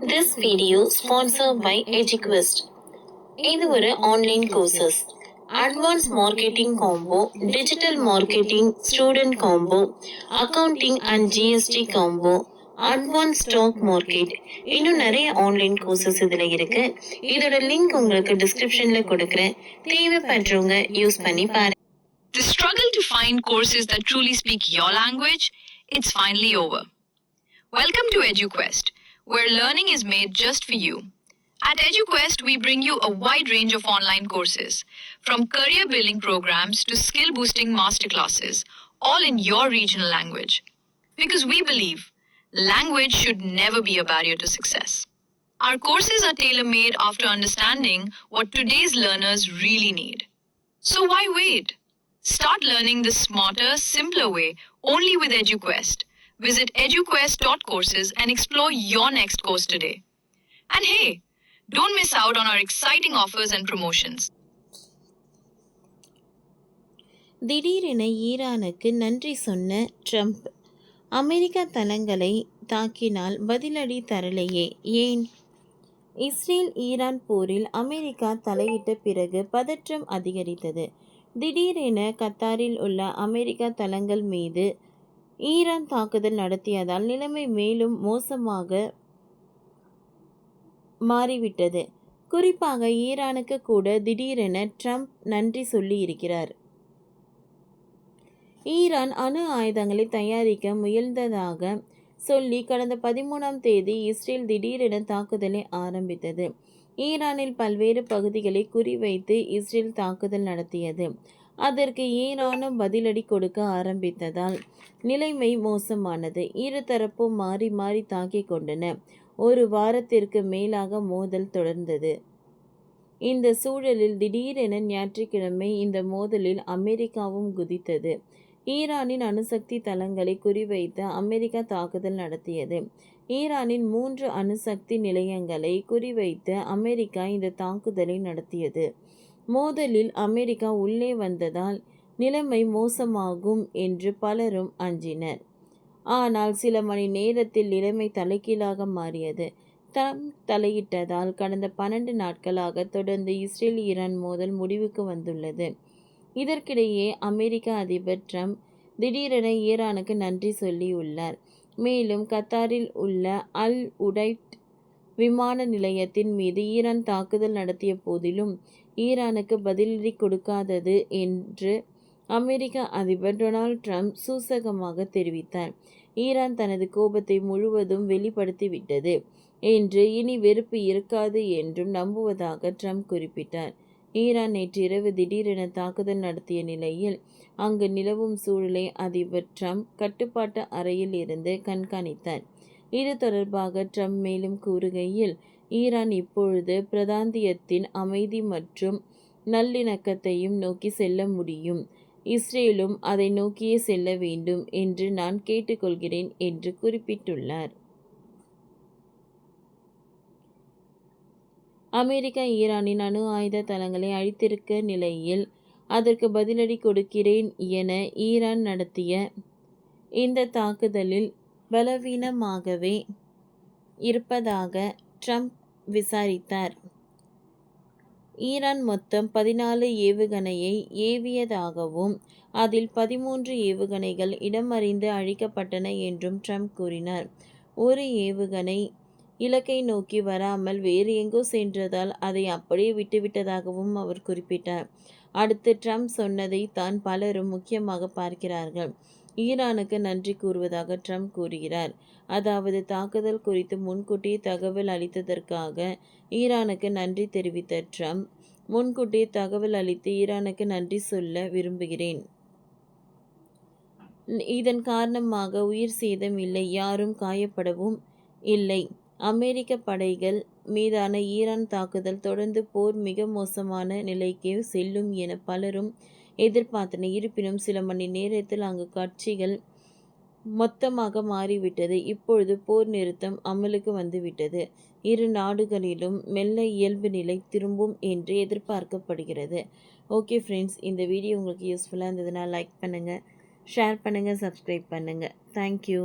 This video sponsored by EduQuest. இது ஒரு online courses. Advance marketing combo, digital marketing student combo, accounting and GST combo, advance stock market, இன்னும் நிறைய online courses இதில் இருக்கு. இதோட link உங்களுக்கு டிஸ்கிரிப்ஷன்ல கொடுக்குறேன். தேவைப்படுறவங்க யூஸ் பண்ணி பாருங்க. The struggle to find courses that truly speak your language, it's finally over. Welcome to EduQuest, where learning is made just for you. At EduQuest, we bring you a wide range of online courses, from career building programs to skill boosting masterclasses, all in your regional language. Because we believe language should never be a barrier to success. Our courses are tailor made after understanding what today's learners really need. So why wait? Start learning the smarter, simpler way only with EduQuest. Visit eduquest.courses and explore your next course today. And hey, don't miss out on our exciting offers and promotions. திடீரென ஈரானுக்கு நன்றி சொன்ன Trump. America தளங்களை தாக்கினால் பதிலடி தரலையே ஏன்? Israel Iran போரில் America தலையிட்ட பிறகு பதற்றம் அதிகரித்தது. திடீரென கத்தாரில் உள்ள அமெரிக்கா தளங்கள் மீது ஈரான் தாக்குதல் நடத்தியதால் நிலைமை மேலும் மோசமாக மாறிவிட்டது. குறிப்பாக ஈரானுக்கு கூட திடீரென ட்ரம்ப் நன்றி சொல்லி இருக்கிறார். ஈரான் அணு ஆயுதங்களை தயாரிக்க முயல்ந்ததாக சொல்லி கடந்த 13ஆம் தேதி இஸ்ரேல் திடீரென தாக்குதலை ஆரம்பித்தது. ஈரானில் பல்வேறு பகுதிகளை குறிவைத்து இஸ்ரேல் தாக்குதல் நடத்தியது. அதற்கு ஈரானும் பதிலடி கொடுக்க ஆரம்பித்ததால் நிலைமை மோசமானது. இருதரப்பும் மாறி மாறி தாக்கிக் கொண்டன. ஒரு வாரத்திற்கு மேலாக மோதல் தொடர்ந்தது. இந்த சூழலில் திடீரென ஞாயிற்றுக்கிழமை இந்த மோதலில் அமெரிக்காவும் குதித்தது. ஈரானின் அணுசக்தி தளங்களை குறிவைத்து அமெரிக்கா தாக்குதல் நடத்தியது. ஈரானின் 3 அணுசக்தி நிலையங்களை குறிவைத்து அமெரிக்கா இந்த தாக்குதலை நடத்தியது. மோதலில் அமெரிக்கா உள்ளே வந்ததால் நிலைமை மோசமாகும் என்று பலரும் அஞ்சினர். ஆனால் சில மணி நேரத்தில் நிலைமை தலைகீழாக மாறியது. ட்ரம்ப் தலையிட்டதால் கடந்த 12 நாட்களாக தொடர்ந்து இஸ்ரேல் ஈரான் மோதல் முடிவுக்கு வந்துள்ளது. இதற்கிடையே அமெரிக்க அதிபர் ட்ரம்ப் திடீரென ஈரானுக்கு நன்றி சொல்லியுள்ளார். மேலும் கத்தாரில் உள்ள அல் உடைட் விமான நிலையத்தின் மீது ஈரான் தாக்குதல் நடத்திய போதிலும் ஈரானுக்கு பதிலடி கொடுக்காதது என்று அமெரிக்க அதிபர் டொனால்ட் ட்ரம்ப் சூசகமாக தெரிவித்தார். ஈரான் தனது கோபத்தை முழுவதும் வெளிப்படுத்திவிட்டது என்று இனி வெறுப்பு இருக்காது என்றும் நம்புவதாக ட்ரம்ப் குறிப்பிட்டார். ஈரான் நேற்றிரவு திடீரென தாக்குதல் நடத்திய நிலையில் அங்கு நிலவும் சூழலை அதிபர் ட்ரம்ப் கட்டுப்பாட்டு அறையில் இருந்து கண்காணித்தார். இது தொடர்பாக ட்ரம்ப் மேலும் கூறுகையில், ஈரான் இப்பொழுது பிராந்தியத்தின் அமைதி மற்றும் நல்லிணக்கத்தையும் நோக்கி செல்ல முடியும். இஸ்ரேலும் அதை நோக்கியே செல்ல வேண்டும் என்று நான் கேட்டுக்கொள்கிறேன் என்று குறிப்பிட்டுள்ளார். அமெரிக்கா ஈரானின் அணு ஆயுத தளங்களை அழித்திருக்க நிலையில் அதற்கு பதிலடி கொடுக்கிறேன் என ஈரான் நடத்திய இந்த தாக்குதலில் பலவீனமாகவே இருப்பதாக ட்ரம்ப் விசாரித்தார். ஈரான் மொத்தம் 14 ஏவுகணையை ஏவியதாகவும் அதில் 13 ஏவுகணைகள் இடமறிந்து அழிக்கப்பட்டன என்றும் ட்ரம்ப் கூறினார். ஒரு ஏவுகணை இலக்கை நோக்கி வராமல் வேறு எங்கோ சென்றதால் அதை அப்படியே விட்டுவிட்டதாகவும் அவர் குறிப்பிட்டார். அடுத்து ட்ரம்ப் சொன்னதை தான் பலரும் முக்கியமாக பார்க்கிறார்கள். ஈரானுக்கு நன்றி கூறுவதாக ட்ரம்ப் கூறுகிறார். அதாவது தாக்குதல் குறித்து முன்கூட்டியே தகவல் அளித்ததற்காக ஈரானுக்கு நன்றி தெரிவித்த ட்ரம்ப், முன்கூட்டியே தகவல் அளித்து ஈரானுக்கு நன்றி சொல்ல விரும்புகிறேன். இதன் காரணமாக உயிர் சேதம் இல்லை, யாரும் காயப்படவும் இல்லை. அமெரிக்க படைகள் மீதான ஈரான் தாக்குதல் தொடர்ந்து போர் மிக மோசமான நிலைக்கு செல்லும் என பலரும் எதிர்பார்த்தனர். இருப்பினும் சில மணி நேரத்தில் அங்கு காட்சிகள் மொத்தமாக மாறிவிட்டது. இப்பொழுது போர் நிறுத்தம் அமலுக்கு வந்துவிட்டது. இரு நாடுகளிலும் மெல்ல இயல்பு நிலை திரும்பும் என்று எதிர்பார்க்கப்படுகிறது. ஓகே ஃப்ரெண்ட்ஸ், இந்த வீடியோ உங்களுக்கு யூஸ்ஃபுல்லாக இருந்ததுன்னா லைக் பண்ணுங்கள், ஷேர் பண்ணுங்கள், சப்ஸ்கிரைப் பண்ணுங்கள். தேங்க்யூ.